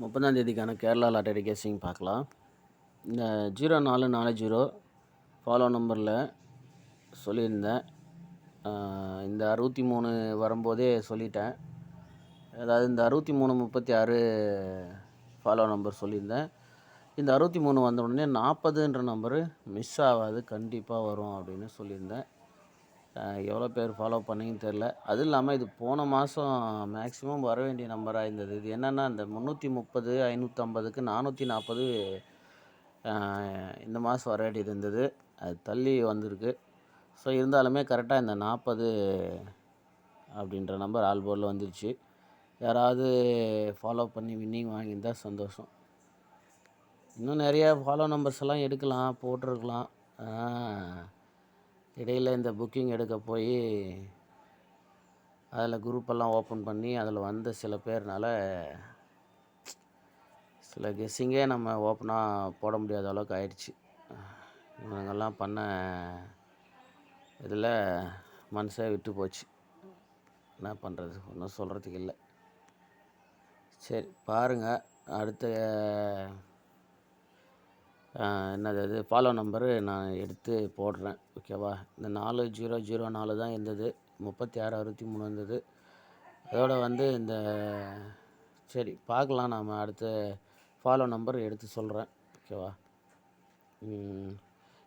30ஆம் தேதிக்கான Kerala lottery guessing பார்க்கலாம். இந்த 0440 follow நம்பரில் சொல்லியிருந்தேன். இந்த 63 வரும்போதே சொல்லிட்டேன். அதாவது இந்த 6336 ஃபாலோ நம்பர் சொல்லியிருந்தேன். இந்த 63 வந்த உடனே 40ன்ற நம்பரு மிஸ் ஆகாது, கண்டிப்பாக வரும் அப்படின்னு சொல்லியிருந்தேன். எவ்வளோ பேர் ஃபாலோ பண்ணிங்கன்னு தெரில. அதுவும் இல்லாமல் இது போன மாதம் மேக்ஸிமம் வர வேண்டிய நம்பராக இருந்தது. இது என்னென்னா இந்த 330 550க்கு 440 இந்த மாதம் வர வேண்டியது இருந்தது. அது தள்ளி வந்திருக்கு. ஸோ இருந்தாலுமே கரெக்டாக இந்த 40 அப்படின்ற நம்பர் ஆல் போர்டில் வந்துருச்சு. யாராவது ஃபாலோ பண்ணி வின்னிங் வாங்கியிருந்தால் சந்தோஷம். இன்னும் நிறையா ஃபாலோ நம்பர்ஸ் எல்லாம் எடுக்கலாம், போட்டிருக்கலாம். இடையில் இந்த புக்கிங் எடுக்க போய் அதில் குரூப்பெல்லாம் ஓப்பன் பண்ணி அதில் வந்த சில பேர்னால சில கெஸ்ஸிங்கே நம்ம ஓப்பனாக போட முடியாத அளவுக்கு ஆயிடுச்சு. இவங்கெல்லாம் பண்ண இதில் மனசே விட்டு போச்சு. என்ன பண்ணுறது, ஒன்றும் சொல்கிறதுக்கு இல்லை. சரி பாருங்கள், அடுத்த என்னது அது ஃபாலோ நம்பரு நான் எடுத்து போடுறேன், ஓகேவா. இந்த 4004 தான் இருந்தது, 3663 இருந்தது. அதோட இந்த சரி பார்க்கலாம், நாம் அடுத்த ஃபாலோ நம்பர் எடுத்து சொல்கிறேன், ஓகேவா.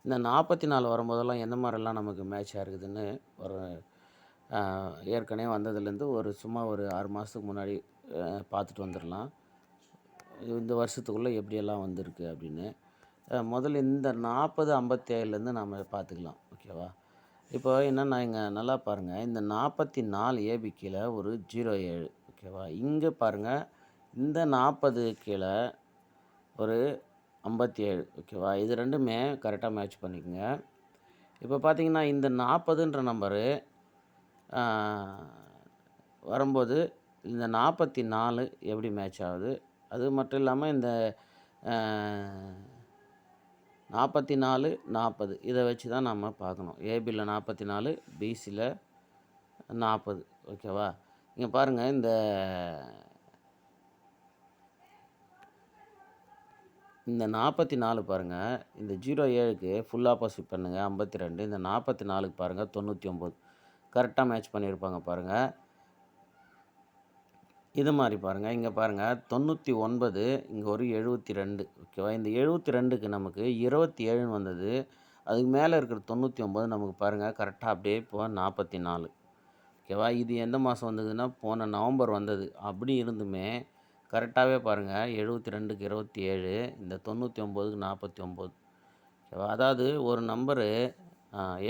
இந்த 44 வரும்போதெல்லாம் எந்த மாதிரிலாம் நமக்கு மேட்சாக இருக்குதுன்னு ஒரு ஏற்கனவே வந்ததுலேருந்து சும்மா ஒரு 6 மாதத்துக்கு முன்னாடி பார்த்துட்டு வந்துடலாம். இந்த வருஷத்துக்குள்ளே எப்படியெல்லாம் வந்திருக்கு அப்படின்னு. முதல்ல இந்த 4057லேருந்து நாம் பார்த்துக்கலாம், ஓகேவா. இப்போ என்னென்னா இங்கே நல்லா பாருங்கள், இந்த 44 ஏபி கீழே ஒரு 07, ஓகேவா. இங்கே பாருங்கள், இந்த 40 கீழே ஒரு 57, ஓகேவா. இது ரெண்டுமே கரெக்டாக மேட்ச் பண்ணிக்கோங்க. இப்போ பார்த்தீங்கன்னா இந்த 40ன்ற நம்பரு வரும்போது இந்த 44 எப்படி மேட்ச் ஆகுது. அது மட்டும் இல்லாமல் இந்த 44 40 இதை வச்சு தான் நம்ம பார்க்கணும். ஏபியில் 44, பிசியில் 40, ஓகேவா. இங்கே பாருங்கள், இந்த 44 பாருங்கள், இந்த 07க்கு ஃபுல் ஆப்போசிட் பண்ணுங்கள் 52. இந்த 44க்கு பாருங்கள் 99, கரெக்டாக மேட்ச் பண்ணியிருப்பாங்க பாருங்கள். இது மாதிரி பாருங்கள், இங்கே பாருங்கள் 99, இங்கே ஒரு 72, ஓகேவா. இந்த 72க்கு நமக்கு 27ன்னு வந்தது. அதுக்கு மேலே இருக்கிற 99 நமக்கு பாருங்கள் கரெக்டாக அப்படியே இப்போ 44, ஓகேவா. இது எந்த மாதம் வந்ததுன்னா போன நவம்பர் வந்தது. அப்படி இருந்துமே கரெக்டாகவே பாருங்கள், 72க்கு 27, இந்த 99க்கு 49, ஓகேவா. அதாவது ஒரு நம்பரு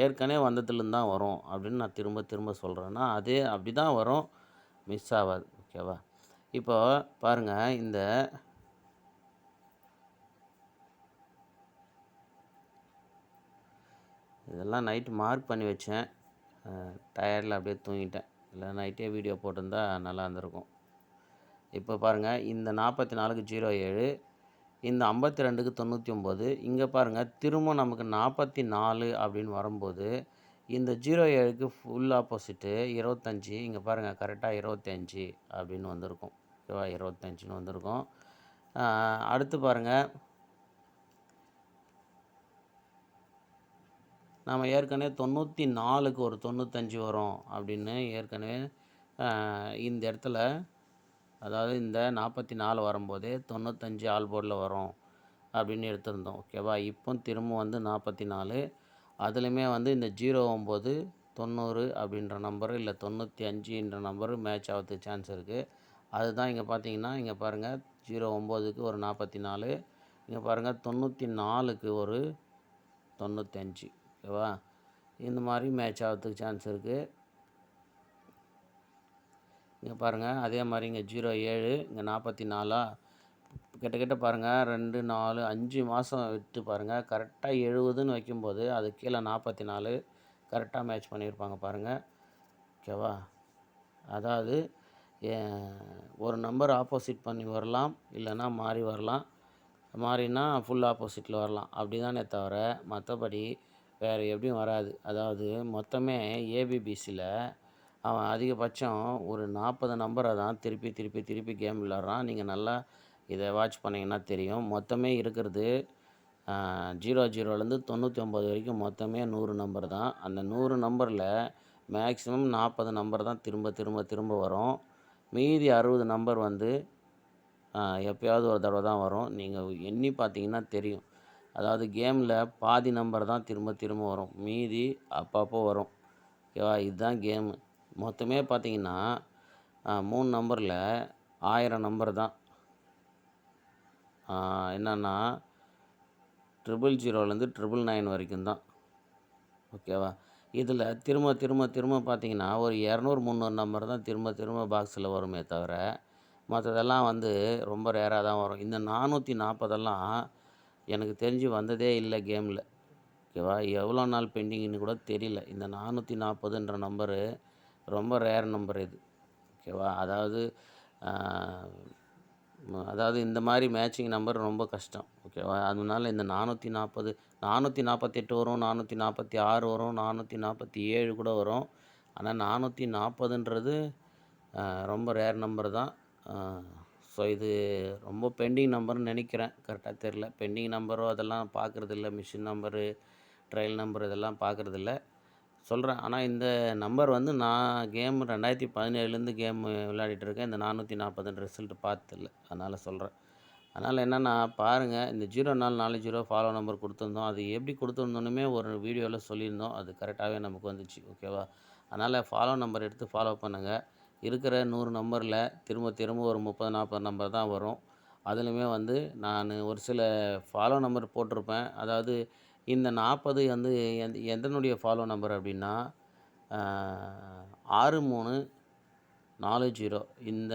ஏற்கனவே வந்ததுலேருந்து தான் வரும் அப்படின்னு நான் திரும்ப திரும்ப சொல்கிறேன்னா அதே அப்படி தான் வரும், மிஸ் ஆகாது, ஓகேவா. இப்போ பாருங்கள், இதெல்லாம் நைட்டு மார்க் பண்ணி வச்சேன், டயர்டில் அப்படியே தூங்கிட்டேன். இல்லை நைட்டே வீடியோ போட்டிருந்தா நல்லா இருந்திருக்கும். இப்போ பாருங்கள், இந்த 44க்கு 07, இந்த 52க்கு 99. இங்கே பாருங்கள் திரும்ப நமக்கு 44 அப்படின்னு வரும்போது இந்த 07க்கு ஃபுல் ஆப்போசிட்டு 25. இங்கே பாருங்கள் கரெக்டாக 25 அப்படின்னு வந்திருக்கும், ஓகேவா. 25ன்னு வந்திருக்கும். அடுத்து பாருங்கள், நாம் ஏற்கனவே 94க்கு ஒரு 95 வரும் அப்படின்னு ஏற்கனவே இந்த இடத்துல, அதாவது இந்த 44 வரும்போதே 95 ஆல் போர்டில் வரும் அப்படின்னு எடுத்திருந்தோம், ஓகேவா. இப்போ திரும்ப 44, அதுலேயுமே இந்த 09 90 அப்படின்ற நம்பரு இல்லை 95ன்ற நம்பரு மேட்ச் ஆகிறதுக்கு சான்ஸ் இருக்குது. அதுதான் இங்கே பார்த்தீங்கன்னா, இங்கே பாருங்கள் 09க்கு ஒரு 44, இங்கே பாருங்கள் 94க்கு ஒரு 95, ஓகேவா. இந்த மாதிரி மேட்ச் ஆகிறதுக்கு சான்ஸ் இருக்குது. இங்கே பாருங்கள் அதே மாதிரி இங்கே 07, இங்கே 44, கிட்ட பாருங்கள் 2 4 5 மாதம் விட்டு பாருங்கள், கரெக்டாக 70ன்னு வைக்கும்போது அது கீழே 44 கரெக்டாக மேட்ச் பண்ணியிருப்பாங்க பாருங்கள், ஓகேவா. அதாவது ஒரு நம்பர் ஆப்போசிட் பண்ணி வரலாம், இல்லைன்னா மாறி வரலாம். மாறினா ஃபுல் ஆப்போசிட்டில் வரலாம், அப்படி தானே தவிர மற்றபடி வேறு எப்படியும் வராது. அதாவது மொத்தமே ஏபிபிசியில் அவன் அதிகபட்சம் ஒரு 40 நம்பரை தான் திருப்பி திருப்பி திருப்பி கேம் விளாட்றான். நீங்கள் நல்லா இதை வாட்ச் பண்ணிங்கன்னா தெரியும். மொத்தமே இருக்கிறது 00லேருந்து 99 வரைக்கும் மொத்தமே 100 நம்பர் தான். அந்த 100 நம்பரில் மேக்ஸிமம் 40 நம்பர் தான் திரும்ப திரும்ப திரும்ப வரும். மீதி 60 நம்பர் வந்து எப்போயாவது ஒரு தடவை தான் வரும். நீங்கள் எண்ணி பார்த்தீங்கன்னா தெரியும். அதாவது கேமில் பாதி நம்பர் தான் திரும்ப திரும்ப வரும். மீதி அப்பப்போ வரும். ஓகேவா? இதுதான் கேமு. மொத்தமே பார்த்தீங்கன்னா 3 நம்பரில் 1000 நம்பர் தான். என்னென்னா 000லேருந்து 999 வரைக்கும் தான். ஓகேவா? இதில் திரும்ப திரும்ப திரும்ப பார்த்தீங்கன்னா ஒரு 200, 300 நம்பர் தான் திரும்ப திரும்ப பாக்ஸில் வருமே தவிர, மற்றதெல்லாம் வந்து ரொம்ப ரேராக தான் வரும். இந்த 440 எனக்கு தெரிஞ்சு வந்ததே இல்லை கேமில். ஓகேவா? எவ்வளோ நாள் பெண்டிங்னு கூட தெரியல. இந்த 440ன்ற நம்பரு ரொம்ப ரேர் நம்பர் இது. ஓகேவா? அதாவது இந்த மாதிரி மேட்சிங் நம்பர் ரொம்ப கஷ்டம். ஓகேவா? அதனால இந்த 440 448 வரும், 446 வரும், 447 கூட வரும். ஆனால் 440ன்றது ரொம்ப ரேர் நம்பர் தான். ஸோ இது ரொம்ப பெண்டிங் நம்பர்னு நினைக்கிறேன். கரெக்டாக தெரில. பெண்டிங் நம்பரோ அதெல்லாம் பார்க்குறதில்ல. மிஷின் நம்பரு, ட்ரையல் நம்பர் இதெல்லாம் பார்க்குறதில்ல. சொல்கிறேன். ஆனால் இந்த நம்பர் வந்து நான் கேம் 2017லேருந்து கேம் விளையாடிட்டுருக்கேன். இந்த 440 ரிசல்ட் பார்த்ததில்ல. அதனால் சொல்கிறேன். அதனால் என்னென்னா பாருங்கள், இந்த 0440 ஃபாலோ நம்பர் கொடுத்துருந்தோம். அது எப்படி கொடுத்துருந்தோன்னுமே ஒரு வீடியோவில் சொல்லியிருந்தோம். அது கரெக்டாகவே நமக்கு வந்துச்சு. ஓகேவா? அதனால் ஃபாலோ நம்பர் எடுத்து ஃபாலோ பண்ணுங்கள். இருக்கிற 100 நம்பரில் திரும்ப திரும்ப ஒரு 30, 40 நம்பர் தான் வரும். அதுலேயுமே வந்து நான் ஒரு சில ஃபாலோ நம்பர் போட்டிருப்பேன். அதாவது இந்த 40 வந்து எதனுடைய ஃபாலோ நம்பர் அப்படின்னா 6340 இந்த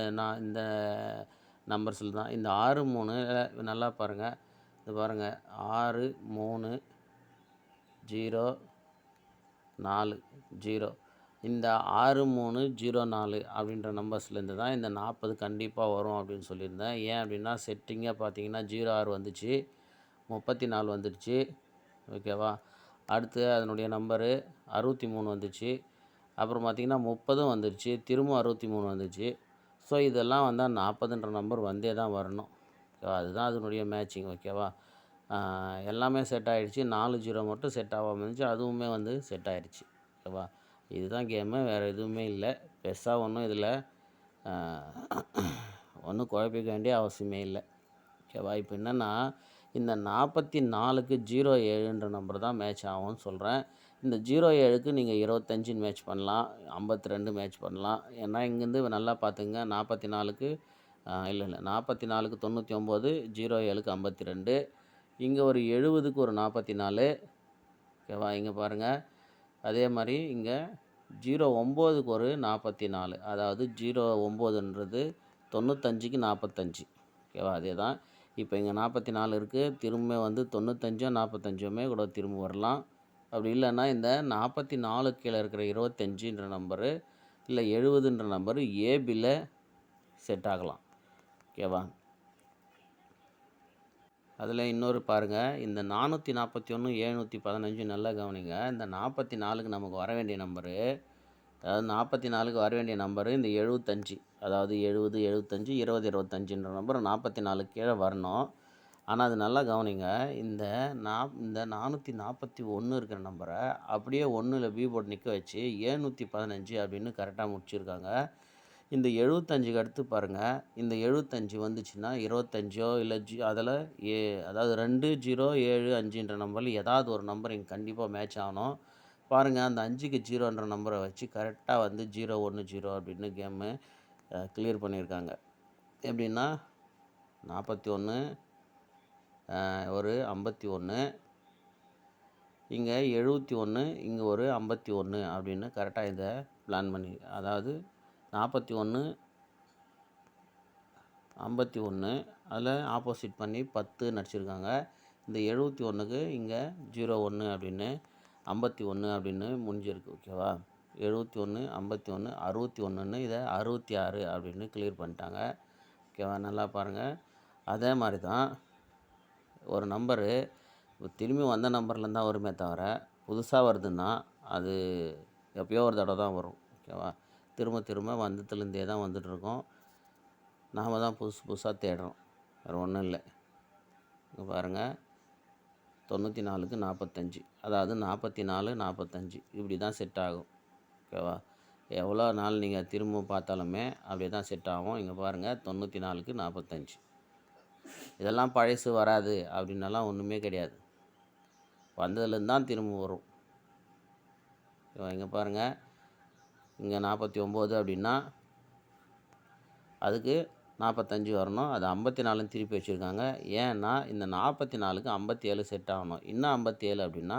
நம்பர்ஸில் தான். இந்த 63 நல்லா பாருங்கள். இது பாருங்கள் 6304 இந்த 6304 அப்படின்ற நம்பர்ஸ்லேருந்து தான் இந்த 40 கண்டிப்பாக வரும் அப்படின்னு சொல்லியிருந்தேன். ஏன் அப்படின்னா செட்டிங்காக பார்த்தீங்கன்னா 06 வந்துச்சு, 34 வந்துடுச்சு. ஓகேவா? அடுத்து அதனுடைய நம்பரு 63 வந்துச்சு. அப்புறம் பார்த்திங்கன்னா 30 வந்துடுச்சு. திரும்ப 63 வந்துச்சு. ஸோ இதெல்லாம் வந்தால் 40ன்ற நம்பர் வந்தே தான் வரணும். ஓகேவா? அதுதான் அதனுடைய மேட்சிங். ஓகேவா? எல்லாமே செட் ஆகிடுச்சு. 40 மட்டும் செட் ஆகாமல் இருந்துச்சு. அதுவுமே வந்து செட் ஆகிடுச்சு. ஓகேவா? இதுதான் கேமு. வேறு எதுவுமே இல்லை. பெருசாக ஒன்றும் இதில் ஒன்றும் குழப்பிக்க வேண்டிய அவசியமே இல்லை. ஓகேவா? இப்போ என்னென்னா இந்த 44க்கு 07ன்ற நம்பர் தான் மேட்ச் ஆகும்னு சொல்கிறேன். இந்த 07க்கு நீங்கள் 25 மேட்ச் பண்ணலாம், 52 மேட்ச் பண்ணலாம். ஏன்னா இங்கேருந்து நல்லா பார்த்துங்க. 44க்கு 44க்கு 99, 07க்கு 52, இங்கே ஒரு 70க்கு ஒரு 44. ஓகேவா? இங்கே பாருங்கள். அதே மாதிரி இங்கே 09க்கு ஒரு 44. அதாவது 09ன்றது 95க்கு 45. ஓகேவா? அதே தான். இப்போ இங்கே 44 இருக்குது. திரும்ப வந்து 95, 45 கூட திரும்ப வரலாம். அப்படி இல்லைன்னா இந்த 44 கீழே இருக்கிற 25ன்ற நம்பரு இல்லை 70ன்ற நம்பரு ஏபியில் செட் ஆகலாம். ஓகேவா? அதில் இன்னொரு பாருங்கள். இந்த 441 715 நல்லா கவனிங்க. இந்த 44க்கு நமக்கு வர வேண்டிய நம்பரு, அதாவது 44க்கு வர வேண்டிய நம்பரு இந்த 75. அதாவது 70, 75, 20, 25ன்ற நம்பர் 44க்கு கீழே வரணும். ஆனால் அது நல்லா கவனிங்க. இந்த 441 இருக்கிற நம்பரை அப்படியே 1ல் பி போட்டு நிற்க வச்சு 715 அப்படின்னு கரெக்டாக முடிச்சிருக்காங்க. இந்த 75க்கு அடுத்து பாருங்கள். இந்த 75 வந்துச்சுன்னா 25ஓ இல்லை அதில் அதாவது 2075ன்ற நம்பரில் ஏதாவது ஒரு நம்பர் இங்கே கண்டிப்பாக மேட்ச் ஆகணும். பாருங்கள், அந்த 5க்கு 0ன்ற நம்பரை வச்சு கரெக்டாக வந்து 010 அப்படின்னு கேமு கிளியர் பண்ணியிருக்காங்க. எப்படின்னா 41 ஒரு 51, இங்கே 71, இங்கே ஒரு 51 அப்படின்னு கரெக்டாக இதை பிளான் பண்ணி, அதாவது 41 51 அதில் ஆப்போசிட் பண்ணி 10 நடிச்சிருக்காங்க. இந்த 71க்கு இங்கே 01 அப்படின்னு 51 அப்படின்னு முடிஞ்சிருக்கு. ஓகேவா? 71 51 61ன்னு இதை 66 அப்படின்னு கிளியர் பண்ணிட்டாங்க. ஓகேவா? நல்லா பாருங்கள். அதே மாதிரி தான் ஒரு நம்பரு திரும்பி வந்த நம்பர்லேருந்து தான் வருமே தவிர, புதுசாக வருதுன்னா அது எப்போயோ ஒரு தடவை தான் வரும். ஓகேவா? திரும்ப திரும்ப வந்ததுலேருந்தே தான் வந்துட்டுருக்கோம். நாம் தான் புதுசு புதுசாக தேடுறோம். வேறு ஒன்றும் இல்லை. இங்கே பாருங்கள், 94க்கு 45, அதாவது 44 45 இப்படி தான் செட் ஆகும். ஓகேவா? எவ்வளோ நாள் நீங்கள் திரும்ப பார்த்தாலுமே அப்படியே தான் செட் ஆகும். இங்கே பாருங்கள், 94க்கு 45. இதெல்லாம் பழசு வராது அப்படின்னலாம் ஒன்றுமே கிடையாது. வந்ததுலேருந்து தான் திரும்ப வரும். இங்கே பாருங்கள், இங்கே 49 அப்படின்னா அதுக்கு 45 வரணும். அது 54ன்னு திருப்பி வச்சுருக்காங்க. ஏன்னா இந்த 44க்கு 57 செட் ஆகணும். இன்னும் 57 அப்படின்னா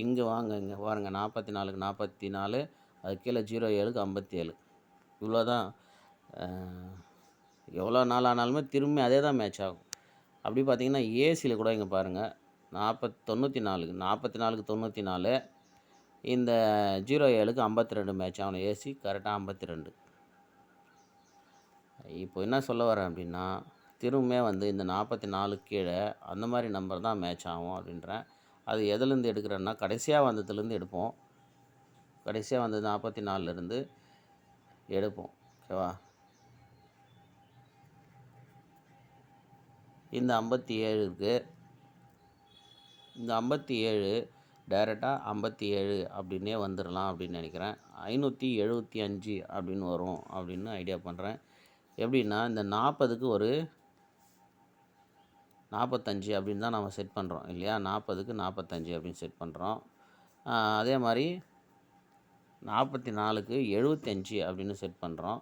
இங்கே வாங்க, இங்கே பாருங்கள், 44க்கு 44, அது கீழே 07க்கு 57. இவ்வளோ தான். எவ்வளோ நாள் ஆனாலுமே திரும்பி அதே தான் மேட்ச் ஆகும். அப்படி பார்த்தீங்கன்னா ஏசியில் கூட இங்கே பாருங்கள், 94க்கு 94, இந்த 07க்கு 52 மேட்ச் ஆகணும். ஏசி கரெக்டாக 52. இப்போ என்ன சொல்ல வரேன் அப்படின்னா, திரும்பவுமே வந்து இந்த 44 கீழே அந்த மாதிரி நம்பர் தான் மேட்ச் ஆகும் அப்படின்றேன். அது எதுலேருந்து எடுக்கிறேன்னா, கடைசியாக வந்ததுலேருந்து எடுப்போம். கடைசியாக வந்தது 44லேருந்து எடுப்போம். ஓகேவா? இந்த 57 இருக்குது. இந்த 57 டைரெக்டாக 57 அப்படின்னே வந்துடலாம் அப்படின்னு நினைக்கிறேன். 575 அப்படின்னு வரும் அப்படின்னு ஐடியா பண்ணுறேன். எப்படின்னா, இந்த 40க்கு ஒரு 45 அப்படின்னு தான் நம்ம செட் பண்ணுறோம் இல்லையா? 40க்கு 45 அப்படின்னு செட் பண்ணுறோம். அதே மாதிரி 44க்கு 75 அப்படின்னு செட் பண்ணுறோம்.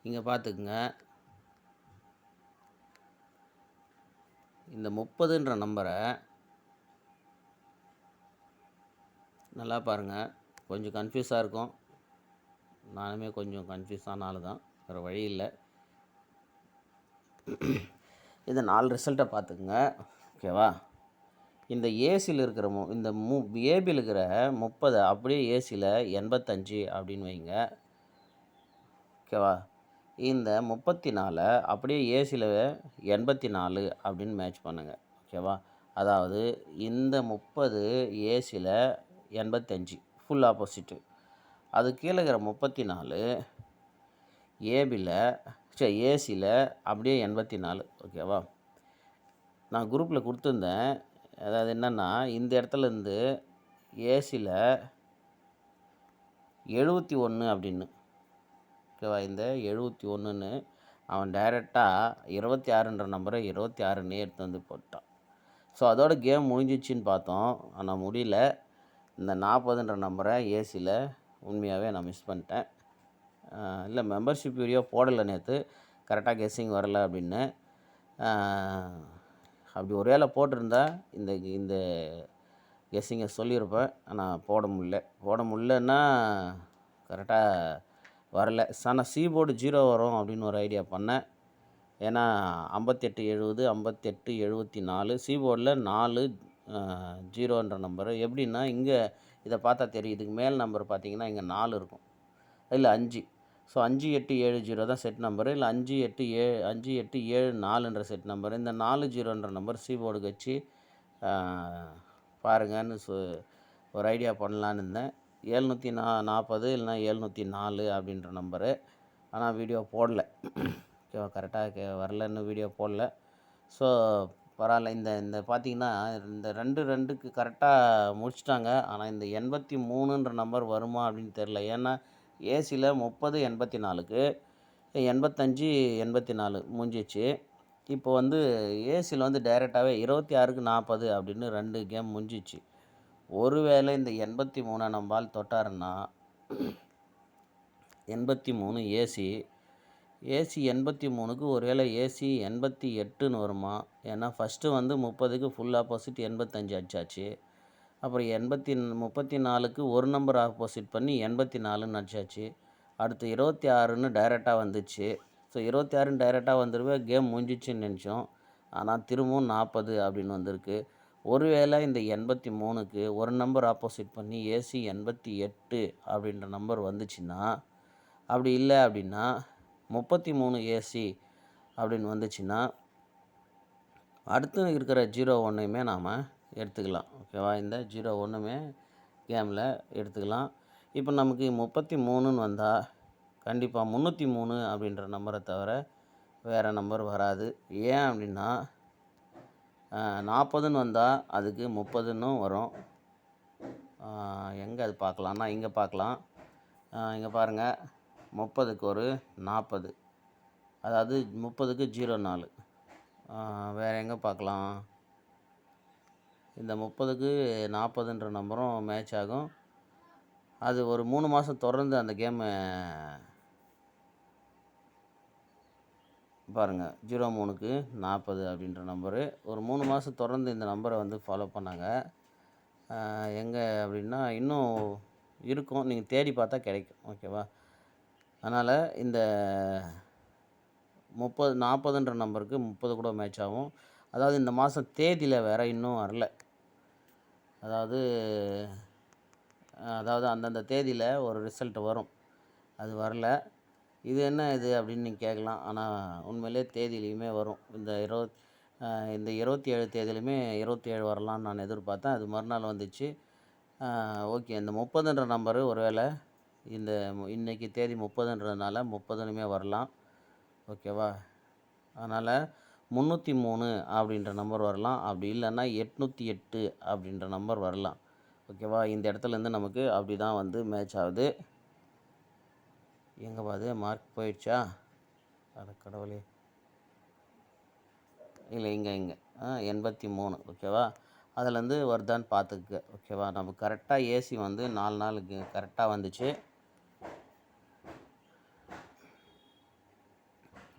இங்கே பார்த்துக்குங்க, இந்த 30ன்ற நம்பரை நல்லா பாருங்கள். கொஞ்சம் கன்ஃபியூஸாக இருக்கும். நானுமே கொஞ்சம் கன்ஃபியூஸ் ஆனால தான், வேறு வழி இல்லை. இந்த 4 ரிசல்ட்டை பார்த்துக்குங்க. ஓகேவா? இந்த ஏசியில் இருக்கிற இந்த ஏபியில் இருக்கிற 30 அப்படியே ஏசியில் 85 அப்படின்னு வைங்க. ஓகேவா? இந்த 34 அப்படியே ஏசியில் 84 அப்படின்னு மேட்ச் பண்ணுங்கள். ஓகேவா? அதாவது இந்த 30 ஏசியில் 85 ஃபுல் ஆப்போசிட்டு. அது கீழே இருக்கிற 34 ஏசியில் அப்படியே 84. ஓகேவா? நான் குரூப்பில் கொடுத்துருந்தேன். அதாவது என்னென்னா, இந்த இடத்துலேருந்து ஏசியில் 71 அப்படின்னு. ஓகேவா? இந்த 71ன்னு அவன் டைரெக்டாக 26ன்ற நம்பரை 26ன்னே எடுத்து வந்து போட்டான். ஸோ அதோட கேம் முடிஞ்சிச்சின்னு பார்த்தோம். ஆனால் முடியல. இந்த 40ன்ற நம்பரை ஏசியில் உண்மையாகவே நான் மிஸ் பண்ணிட்டேன். இல்லை, மெம்பர்ஷிப் வீடியோ போடலை நேற்று, கரெக்டாக கெஸ்ஸிங் வரல அப்படின்னு. அப்படி ஒரு வேளை போட்டிருந்தா இந்த கெஸ்ஸிங்கை சொல்லியிருப்பேன். ஆனால் போட முடியலன்னா கரெக்டாக வரல. ஆனால் சீபோர்டு 0 வரும் அப்படின்னு ஒரு ஐடியா பண்ணேன். ஏன்னா 5870 5874 சீபோர்டில் 4 0ன்ற நம்பரு. எப்படின்னா, இங்கே இதை பார்த்தா தெரியும். இதுக்கு மேல் நம்பர் பார்த்தீங்கன்னா இங்கே 4 இருக்கும், இல்லை 5. ஸோ 5870 தான் செட் நம்பரு. இல்லை 5874ன்ற செட் நம்பர். இந்த 40ன்ற நம்பர் சீபோர்டுக்கு வச்சு பாருங்கன்னு ஒரு ஐடியா பண்ணலான்னு இருந்தேன். 740 இல்லைனா 704 அப்படின்ற நம்பரு. ஆனால் வீடியோ போடல. ஓகேவா? கரெக்டாக வரலன்னு வீடியோ போடல. ஸோ பரவாயில்ல. இந்த பார்த்தீங்கன்னா இந்த 2க்கு கரெக்டாக முடிச்சிட்டாங்க. ஆனால் இந்த 83ன்ற நம்பர் வருமா அப்படின்னு தெரில. ஏன்னா ஏசியில் 30 84க்கு 85 84 முடிஞ்சிச்சு. இப்போ வந்து ஏசியில் வந்து டைரெக்டாகவே 26க்கு 40 அப்படின்னு 2 கேம் முடிஞ்சிச்சு. ஒருவேளை இந்த 83 நம்பால் தொட்டாருன்னா 83 ஏசி 83க்கு ஒருவேளை ஏசி 88ன்னு வருமா? ஏன்னா ஃபஸ்ட்டு வந்து 30க்கு ஃபுல் ஆப்போசிட் 85 அடிச்சாச்சு. அப்புறம் 34க்கு ஒரு நம்பர் ஆப்போசிட் பண்ணி 84ன்னு அடிச்சாச்சு. அடுத்து 26ன்னு டைரெக்டாக வந்துச்சு. ஸோ 26ன்னு டைரெக்டாக வந்துடுவே, கேம் முடிஞ்சிச்சுன்னு நினச்சோம். ஆனால் திரும்பவும் 40 அப்படின்னு வந்திருக்கு. ஒருவேளை இந்த 83க்கு ஒரு நம்பர் ஆப்போசிட் பண்ணி ஏசி 88 அப்படின்ற நம்பர் வந்துச்சுன்னா, அப்படி இல்லை அப்படின்னா 33 ஏசி அப்படின்னு வந்துச்சுன்னா, அடுத்து இருக்கிற 01யுமே நாம் எடுத்துக்கலாம். ஓகேவா? இந்த 01மே கேமில் எடுத்துக்கலாம். இப்போ நமக்கு 33ன்னு வந்தால் கண்டிப்பாக 303 அப்படின்ற நம்பரை தவிர வேறு நம்பர் வராது. ஏன் அப்படின்னா 40ன்னு வந்தால் அதுக்கு 30ன்னு வரும். எங்கே அது பார்க்கலான்னா இங்கே பார்க்கலாம். இங்கே பாருங்கள், 30க்கு ஒரு 40, அதாவது 30க்கு 04. வேறு எங்கே பார்க்கலாம்? இந்த 30க்கு 40ன்ற நம்பரும் மேட்ச் ஆகும். அது ஒரு 3 மாதம் தொடர்ந்து அந்த கேமை பாருங்கள், 03க்கு 40 அப்படின்ற நம்பரு ஒரு 3 மாதம் தொடர்ந்து இந்த நம்பரை வந்து ஃபாலோ பண்ணாங்க. எங்கே அப்படின்னா இன்னும் இருக்கும், நீங்கள் தேடி பார்த்தா கிடைக்கும். ஓகேவா? அதனால் இந்த 40ன்ற நம்பருக்கு 30 கூட மேட்ச் ஆகும். அதாவது இந்த மாதம் தேதியில் வேறு இன்னும் வரல. அதாவது அந்தந்த தேதியில் ஒரு ரிசல்ட் வரும், அது வரல. இது என்ன இது அப்படின்னு நீங்கள் கேட்கலாம். ஆனால் உண்மையிலே தேதியிலையுமே வரும். இந்த 27 தேதியிலையுமே 27 வரலான்னு நான் எதிர்பார்த்தேன். அது மறுநாள் வந்துச்சு. ஓகே, இந்த 30ன்ற நம்பரு ஒருவேளை இன்றைக்கி தேதி 30ன்றதுனால 30னுமே வரலாம். ஓகேவா? அதனால் 303 அப்படின்ற நம்பர் வரலாம். அப்படி இல்லைன்னா 808 அப்படின்ற நம்பர் வரலாம். ஓகேவா? இந்த இடத்துலேருந்து நமக்கு அப்படி தான் வந்து மேட்ச் ஆகுது. எங்கே பாது மார்க் போயிடுச்சா? அட கடவுளே, இல்லை இங்கே 83. ஓகேவா? அதுலேருந்து வருதான்னு பார்த்துக்க. ஓகேவா? நம்ம கரெக்டாக ஏசி வந்து 4 நாளுக்கு கரெக்டாக வந்துச்சு.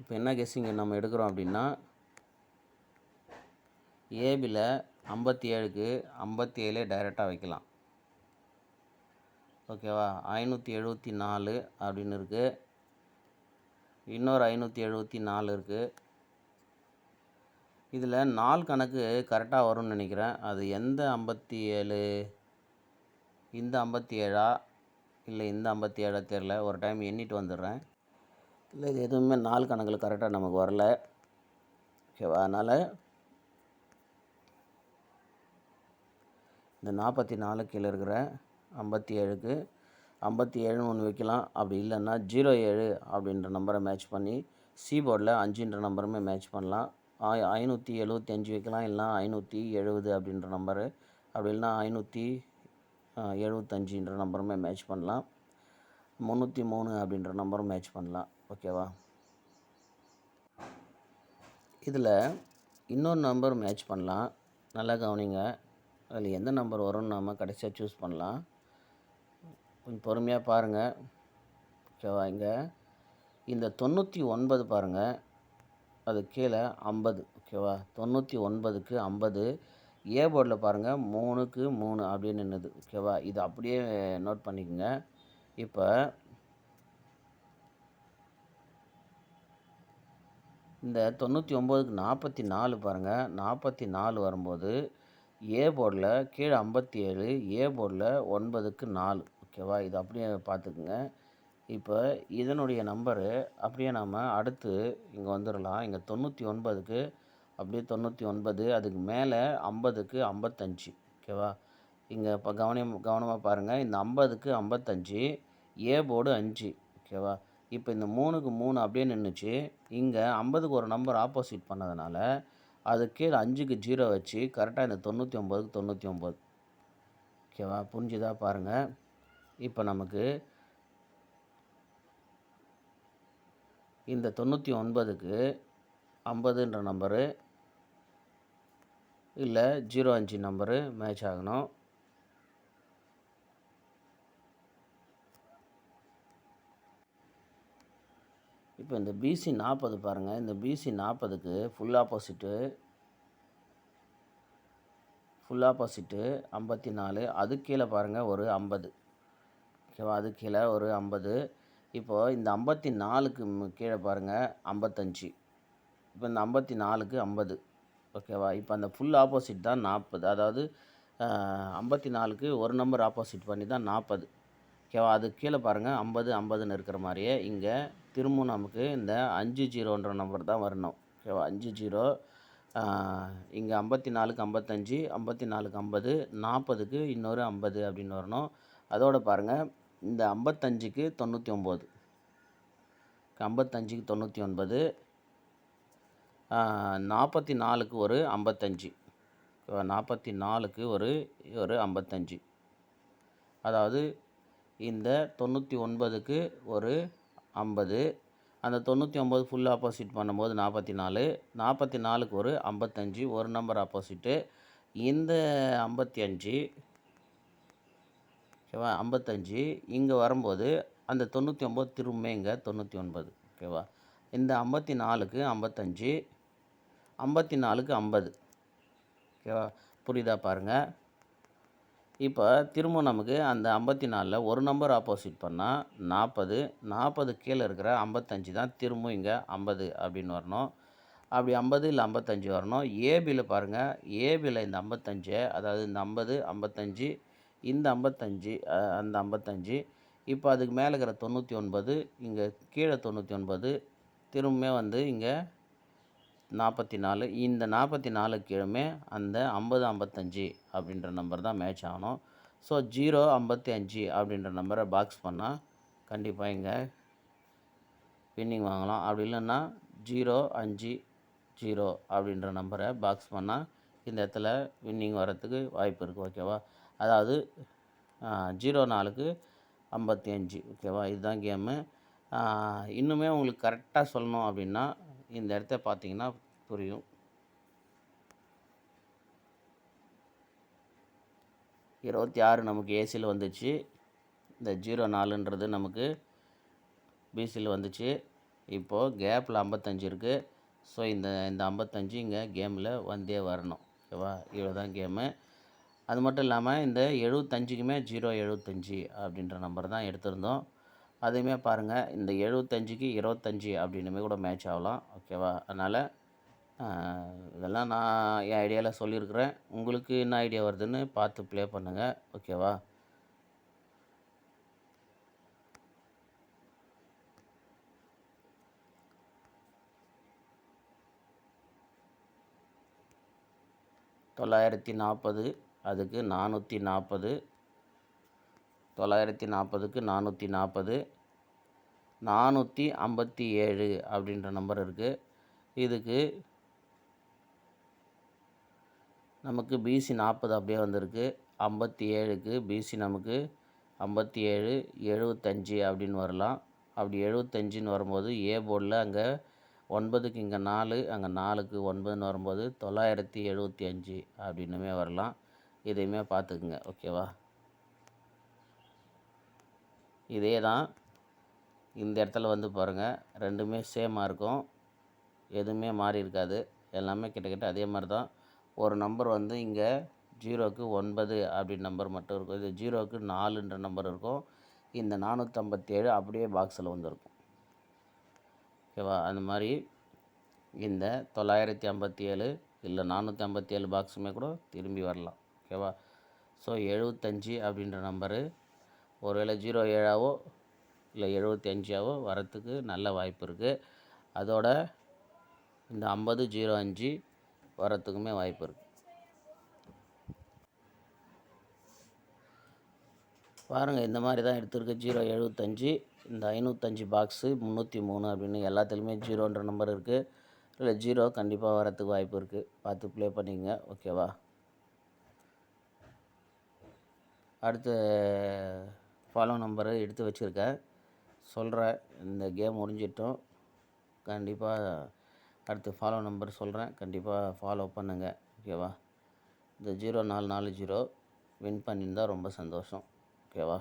இப்போ என்ன கெஸ்ஸிங் நம்ம எடுக்கிறோம் அப்படின்னா, ஏபியில் 57க்கு 57 டைரெக்டாக வைக்கலாம். ஓகேவா? 574 அப்படின்னு இருக்குது. இன்னொரு 574 இருக்குது. இதில் 4 கணக்கு கரெக்டாக வரும்னு நினைக்கிறேன். அது எந்த 57, இந்த 57ஆ இல்லை இந்த 57ஆ தெரில. ஒரு டைம் எண்ணிட்டு வந்துடுறேன். இல்லை, இது எதுவுமே 4 கணக்கில் கரெக்டாக நமக்கு வரல. ஓகேவா? அதனால் இந்த 44 கீழே இருக்கிற 57க்கு 57ன்னு ஒன்று வைக்கலாம். அப்படி இல்லைன்னா 07 அப்படின்ற நம்பரை மேட்ச் பண்ணி சி போர்டில் 5ன்ற நம்பருமே மேட்ச் பண்ணலாம். 575 வைக்கலாம், இல்லைனா 570 அப்படின்ற நம்பரு, அப்படி இல்லைனா 575ன்ற நம்பருமே மேட்ச் பண்ணலாம். 303 அப்படின்ற நம்பரும் மேட்ச் பண்ணலாம். ஓகேவா? இதில் இன்னொரு நம்பர் மேட்ச் பண்ணலாம். நல்லா கவனிங்க. அதில் எந்த நம்பர் வரும்னு நாம் கடைசியாக சூஸ் பண்ணலாம். கொஞ்சம் பொறுமையாக பாருங்கள். ஓகேவா? இங்கே இந்த 99 பாருங்கள், அது கீழே 50. ஓகேவா? 99க்கு 50. ஏ போர்டில் பாருங்கள் 3க்கு 3 அப்படியே நின்றுது. ஓகேவா? இது அப்படியே நோட் பண்ணிக்கோங்க. இப்போ இந்த 99க்கு 44 பாருங்கள், 44 வரும்போது ஏ போர்டில் கீழே 57, ஏ போர்டில் 9க்கு 4. ஓகேவா? இது அப்படியே பார்த்துக்குங்க. இப்போ இதனுடைய நம்பரு அப்படியே நாம் அடுத்து இங்கே வந்துடலாம். இங்கே 99க்கு அப்படியே 99, அதுக்கு மேலே 50க்கு 55. ஓகேவா? இங்கே இப்போ கவனமாக பாருங்கள். இந்த 50க்கு 55, ஏ போர்டு 5. ஓகேவா? இப்போ இந்த 3க்கு 3 அப்படியே நின்றுச்சு. இங்கே 50க்கு ஒரு நம்பர் ஆப்போசிட் பண்ணதுனால அது கீழே 5க்கு 0 வச்சு கரெக்டாக இந்த 99க்கு 99. ஓகேவா? புரிஞ்சுதா பாருங்கள். இப்போ நமக்கு இந்த 99க்கு 50ன்ற நம்பரு இல்லை 05 நம்பரு மேட்ச் ஆகணும். இப்போ இந்த பிசி 40 பாருங்கள். இந்த பிசி 40க்கு ஃபுல் ஆப்போசிட்டு 54. அது கீழே பாருங்கள் ஒரு 50. ஓகேவா? அது கீழே ஒரு 50. இப்போது இந்த 54க்கு கீழே பாருங்கள் 55. இப்போ இந்த 54க்கு 50. ஓகேவா? இப்போ அந்த ஃபுல் ஆப்போசிட் தான் 40. அதாவது 54க்கு ஒரு நம்பர் ஆப்போசிட் பண்ணி தான் 40. ஓகேவா? அது கீழே பாருங்கள் 50 50ன்னு இருக்கிற மாதிரியே இங்கே திரும்பவும் நமக்கு இந்த 50ன்ற நம்பர் தான் வரணும். ஓகேவா? 50. இங்கே 54க்கு 55, 54க்கு 50, 40க்கு இன்னொரு 50 அப்படின்னு வரணும். அதோடு பாருங்கள் இந்த 55க்கு 99, 55க்கு 99, 44க்கு ஒரு 55, 44க்கு ஒரு 55, அதாவது இந்த 99க்கு ஒரு 50, அந்த 99 ஃபுல் ஆப்போசிட் பண்ணும்போது 44, 44க்கு ஒரு 55, ஒரு நம்பர் ஆப்போசிட்டு. இந்த 55, ஓகேவா, 55 இங்கே வரும்போது அந்த 99 திரும்ப இங்கே 99, ஓகேவா. இந்த 54க்கு 55, 54க்கு 50, ஓகேவா. புரியுதா பாருங்கள். இப்போ திரும்ப நமக்கு அந்த 54ல் ஒரு நம்பர் ஆப்போசிட் பண்ணால் 40, 40 கீழே இருக்கிற 55 தான் திரும்ப இங்கே 50 அப்படின்னு வரணும். அப்படி 50 இல்லை 55 வரணும். ஏபியில் பாருங்கள், ஏபியில் இந்த 55, அதாவது இந்த 50, 55, இந்த 55, அந்த 55, இப்போ அதுக்கு மேலே இருக்கிற 99, இங்கே கீழே 99, திரும்ப வந்து இங்கே 44, இந்த 44 கீழே அந்த 50, 55 அப்படின்ற நம்பர் தான் மேட்ச் ஆகணும். ஸோ 0, 55 அப்படின்ற நம்பரை பாக்ஸ் பண்ணால் கண்டிப்பாக இங்கே வின்னிங் வாங்கலாம். அப்படி இல்லைன்னா 0, 5, 0 அப்படின்ற நம்பரை பாக்ஸ் பண்ணால் இந்த இடத்துல வின்னிங் வரத்துக்கு வாய்ப்பு இருக்குது, ஓகேவா. அதாவது 04க்கு 55, ஓகேவா. இதுதான் கேமு. இன்னுமே உங்களுக்கு கரெக்டாக சொல்லணும் அப்படின்னா இந்த இடத்த பார்த்தீங்கன்னா புரியும். 26 நமக்கு ஏசியில் வந்துச்சு, இந்த 04ன்றது நமக்கு பிசியில் வந்துச்சு. இப்போது கேப்பில் 55 இருக்குது. ஸோ இந்த 55 இங்கே கேமில் வந்தே வரணும், ஓகேவா. இவ்வளோ தான் கேமு. அது மட்டும் இல்லாமல் இந்த 75க்குமே 075 அப்படின்ற நம்பர் தான் எடுத்திருந்தோம். அதையுமே பாருங்கள், இந்த 75க்கு 25 அப்படின்னுமே கூட மேட்ச் ஆகலாம், ஓகேவா. அதனால் இதெல்லாம் நான் என் ஐடியாவில் சொல்லியிருக்கிறேன். உங்களுக்கு என்ன ஐடியா வருதுன்னு பார்த்து ப்ளே பண்ணுங்கள், ஓகேவா. $940, அதுக்கு 440, 940க்கு 440, 457 அப்படின்ற நம்பர் இருக்குது. இதுக்கு நமக்கு பிசி 40 அப்படியே வந்திருக்கு. 57க்கு பிசி நமக்கு 57, 75 அப்படின்னு வரலாம். அப்படி 75ன்னு வரும்போது ஏ போர்டில் அங்கே 9க்கு இங்கே 4, அங்கே 4க்கு 9ன்னு வரும்போது 975 அப்படின்னுமே வரலாம். இதையுமே பார்த்துக்குங்க, ஓகேவா. இதே தான் இந்த இடத்துல வந்து பாருங்கள், ரெண்டுமே சேமாக இருக்கும், எதுவுமே மாறி இருக்காது, எல்லாமே கிட்டத்தட்ட அதே மாதிரி தான். ஒரு நம்பர் வந்து இங்கே 0க்கு 9 அப்படின்னு நம்பர் மட்டும் இருக்கும். இது 0க்கு 4ன்ற நம்பர் இருக்கும். இந்த 457 அப்படியே பாக்ஸில் வந்துருக்கும், ஓகேவா. அந்த மாதிரி இந்த 957 இல்லை 457 பாக்ஸுமே கூட திரும்பி வரலாம், ஓகேவா. ஸோ 75 அப்படின்ற நம்பரு ஒருவேளை 07ஆவோ இல்லை 75ஆவோ வரத்துக்கு நல்ல வாய்ப்பு இருக்குது. அதோட இந்த 50, 05 வரத்துக்குமே வாய்ப்பு இருக்குது. பாருங்கள், இந்த மாதிரி தான் எடுத்துருக்கு. 075, இந்த 505 பாக்ஸு 303 அப்படின்னு எல்லாத்துலேயுமே 0ன்ற நம்பர் இருக்குது. இல்லை 0 கண்டிப்பாக வரத்துக்கு வாய்ப்பு இருக்குது. பார்த்து ப்ளே பண்ணிங்க, ஓகேவா. அடுத்து ஃபாலோ நம்பரு எடுத்து வச்சுருக்கேன், சொல்கிறேன். இந்த கேம் முடிஞ்சிட்டோம், கண்டிப்பாக அடுத்து ஃபாலோ நம்பர் சொல்கிறேன், கண்டிப்பாக ஃபாலோ பண்ணுங்கள், ஓகேவா. இந்த 0440 வின் பண்ணியிருந்தால் ரொம்ப சந்தோஷம், ஓகேவா.